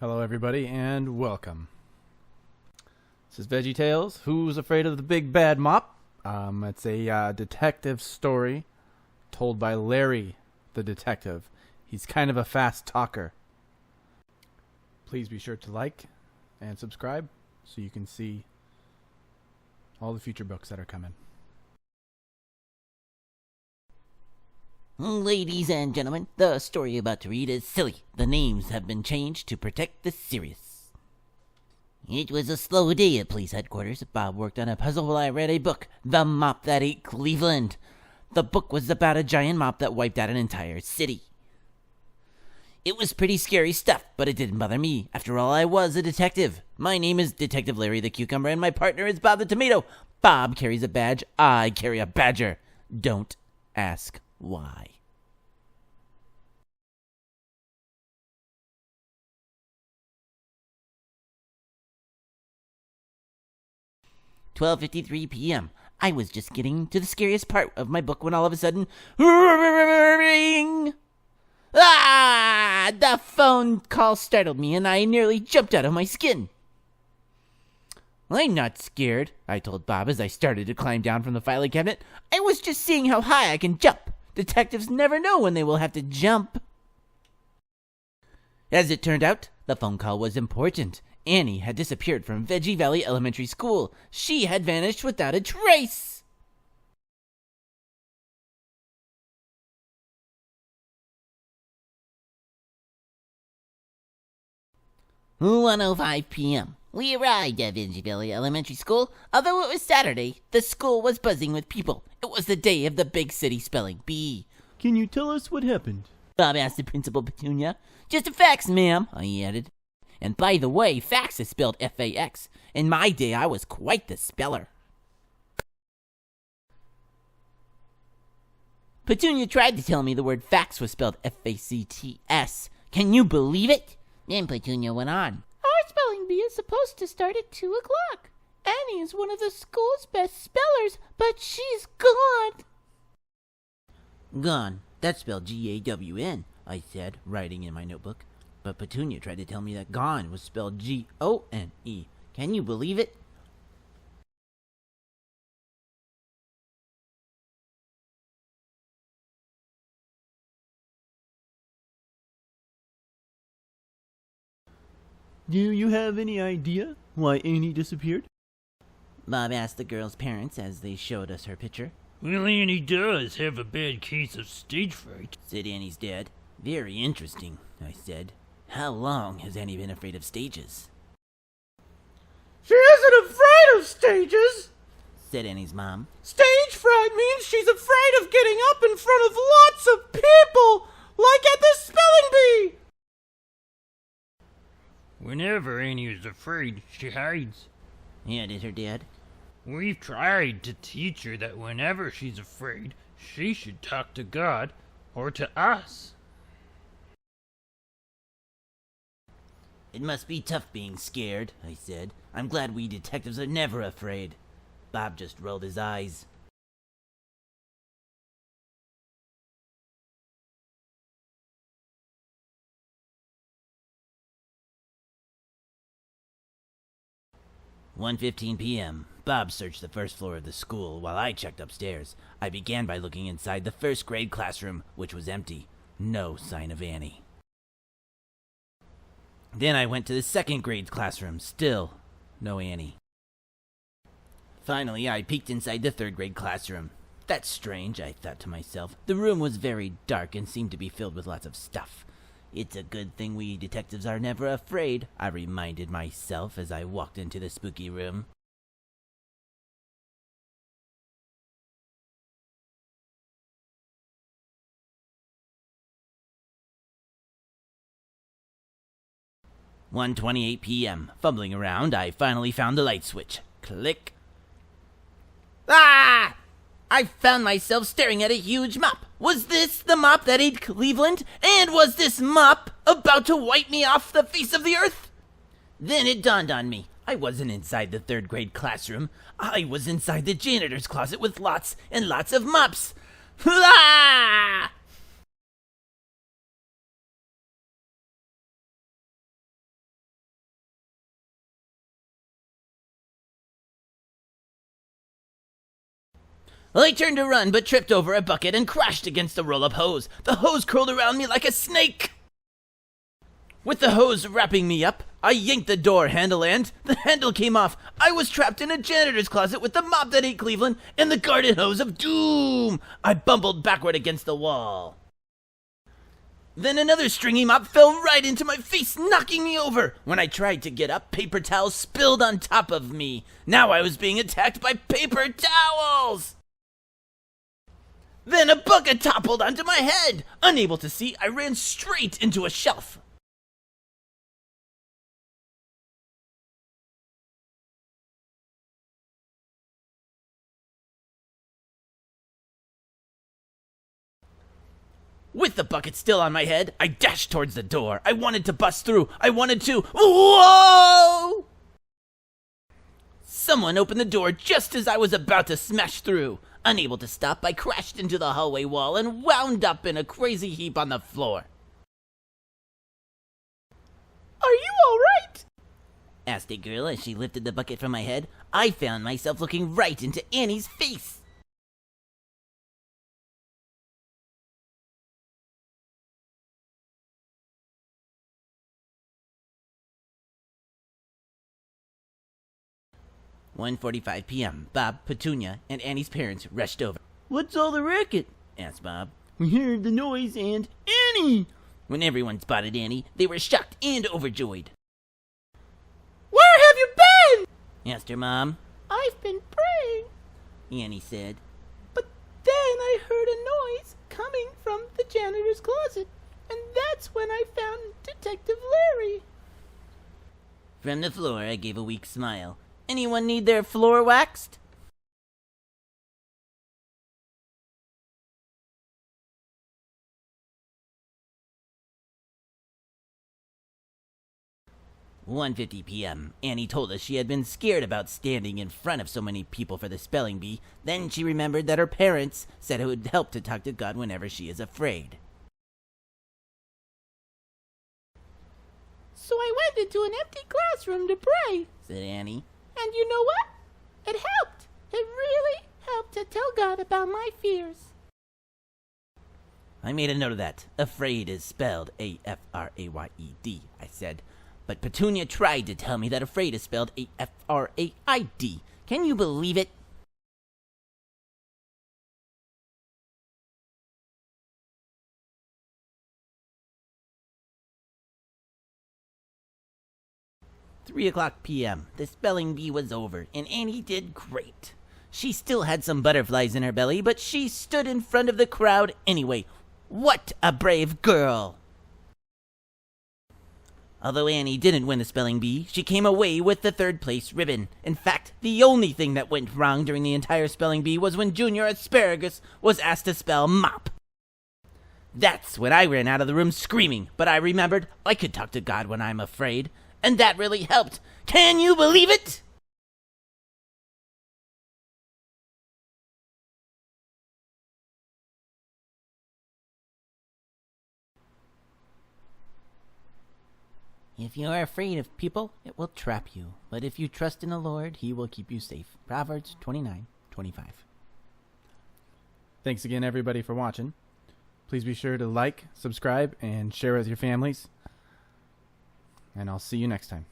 Hello everybody and welcome. This is VeggieTales. Who's Afraid of the Big Bad Mop? It's a detective story told by Larry the detective. He's kind of a fast talker. Please be sure to like and subscribe so you can see all the future books that are coming. Ladies and gentlemen, the story you're about to read is silly. The names have been changed to protect the serious. It was a slow day at police headquarters. Bob worked on a puzzle while I read a book, The Mop That Ate Cleveland. The book was about a giant mop that wiped out an entire city. It was pretty scary stuff, but it didn't bother me. After all, I was a detective. My name is Detective Larry the Cucumber, and my partner is Bob the Tomato. Bob carries a badge. I carry a badger. Don't ask why. "12:53 p.m. I was just getting to the scariest part of my book when all of a sudden, ring! Ah! The phone call startled me, and I nearly jumped out of my skin. "I'm not scared," I told Bob as I started to climb down from the filing cabinet. "I was just seeing how high I can jump. Detectives never know when they will have to jump." As it turned out, the phone call was important. Annie had disappeared from Veggie Valley Elementary School. She had vanished without a trace. "1:05 p.m. We arrived at Veggie Valley Elementary School. Although it was Saturday, the school was buzzing with people. It was the day of the big city spelling bee. Can you tell us what happened?" Bob asked the principal, Petunia. "Just a fax, ma'am," I added. "And by the way, fax is spelled F-A-X. In my day, I was quite the speller." Petunia tried to tell me the word fax was spelled F-A-C-T-S. Can you believe it? Then Petunia went on. "Our spelling bee is supposed to start at 2 o'clock. Annie is one of the school's best spellers, but she's gone." "Gone? That's spelled G-A-W-N, I said, writing in my notebook. But Petunia tried to tell me that gone was spelled G-O-N-E. Can you believe it? Do you have any idea why Annie disappeared? Bob asked the girl's parents as they showed us her picture. "Well, Annie does have a bad case of stage fright," said Annie's dad. "Very interesting," I said. "How long has Annie been afraid of stages?" "She isn't afraid of stages," said Annie's mom. "Stage fright means she's afraid of getting up in front of lots of people, like at the spelling bee." Whenever Annie is afraid, she hides. Added her dad. We've tried to teach her that whenever she's afraid, she should talk to God or to us." "It must be tough being scared," I said. "I'm glad we detectives are never afraid." Bob just rolled his eyes. "1:15 p.m. Bob searched the first floor of the school while I checked upstairs. I began by looking inside the first grade classroom, which was empty. No sign of Annie. Then I went to the second grade classroom. Still no Annie. Finally, I peeked inside the third grade classroom. That's strange, I thought to myself. The room was very dark and seemed to be filled with lots of stuff. It's a good thing we detectives are never afraid, I reminded myself as I walked into the spooky room. "1:28 p.m. Fumbling around, I finally found the light switch. Click. Ah! I found myself staring at a huge mop. Was this the mop that ate Cleveland? And was this mop about to wipe me off the face of the earth? Then it dawned on me. I wasn't inside the third grade classroom. I was inside the janitor's closet with lots and lots of mops. Ah! I turned to run, but tripped over a bucket and crashed against the roll-up hose. The hose curled around me like a snake. With the hose wrapping me up, I yanked the door handle and the handle came off. I was trapped in a janitor's closet with the mop that ate Cleveland and the garden hose of doom. I bumbled backward against the wall. Then another stringy mop fell right into my face, knocking me over. When I tried to get up, paper towels spilled on top of me. Now I was being attacked by paper towels. Then a bucket toppled onto my head. Unable to see, I ran straight into a shelf. With the bucket still on my head, I dashed towards the door. I wanted to bust through. I wanted to... Whoa! Someone opened the door just as I was about to smash through. Unable to stop, I crashed into the hallway wall and wound up in a crazy heap on the floor. Are you all right? Asked a girl as she lifted the bucket from my head. I found myself looking right into Annie's face. "1:45 p.m. Bob, Petunia, and Annie's parents rushed over. What's all the racket? Asked Bob. We heard the noise and Annie! When everyone spotted Annie, they were shocked and overjoyed. Where have you been? Asked her mom. I've been praying, Annie said. but then I heard a noise coming from the janitor's closet, and that's when I found Detective Larry. From the floor, I gave a weak smile. Anyone need their floor waxed? "1:50 p.m. Annie told us she had been scared about standing in front of so many people for the spelling bee. Then she remembered that her parents said it would help to talk to God whenever she is afraid. So I went into an empty classroom to pray, Said Annie. and you know what? It helped. It really helped to tell God about my fears. I made a note of that. Afraid is spelled A-F-R-A-Y-E-D, I said. But Petunia tried to tell me that afraid is spelled A-F-R-A-I-D. Can you believe it? "3:00 p.m. The spelling bee was over, and Annie did great. She still had some butterflies in her belly, but she stood in front of the crowd anyway. What a brave girl! Although Annie didn't win the spelling bee, she came away with the 3rd place ribbon. In fact, the only thing that went wrong during the entire spelling bee was when Junior Asparagus was asked to spell mop. That's when I ran out of the room screaming, but I remembered I could talk to God when I'm afraid, and that really helped. Can you believe it? If you are afraid of people, it will trap you. But if you trust in the Lord, he will keep you safe. Proverbs 29:25. Thanks again, everybody, for watching. Please be sure to like, subscribe, and share with your families. And I'll see you next time.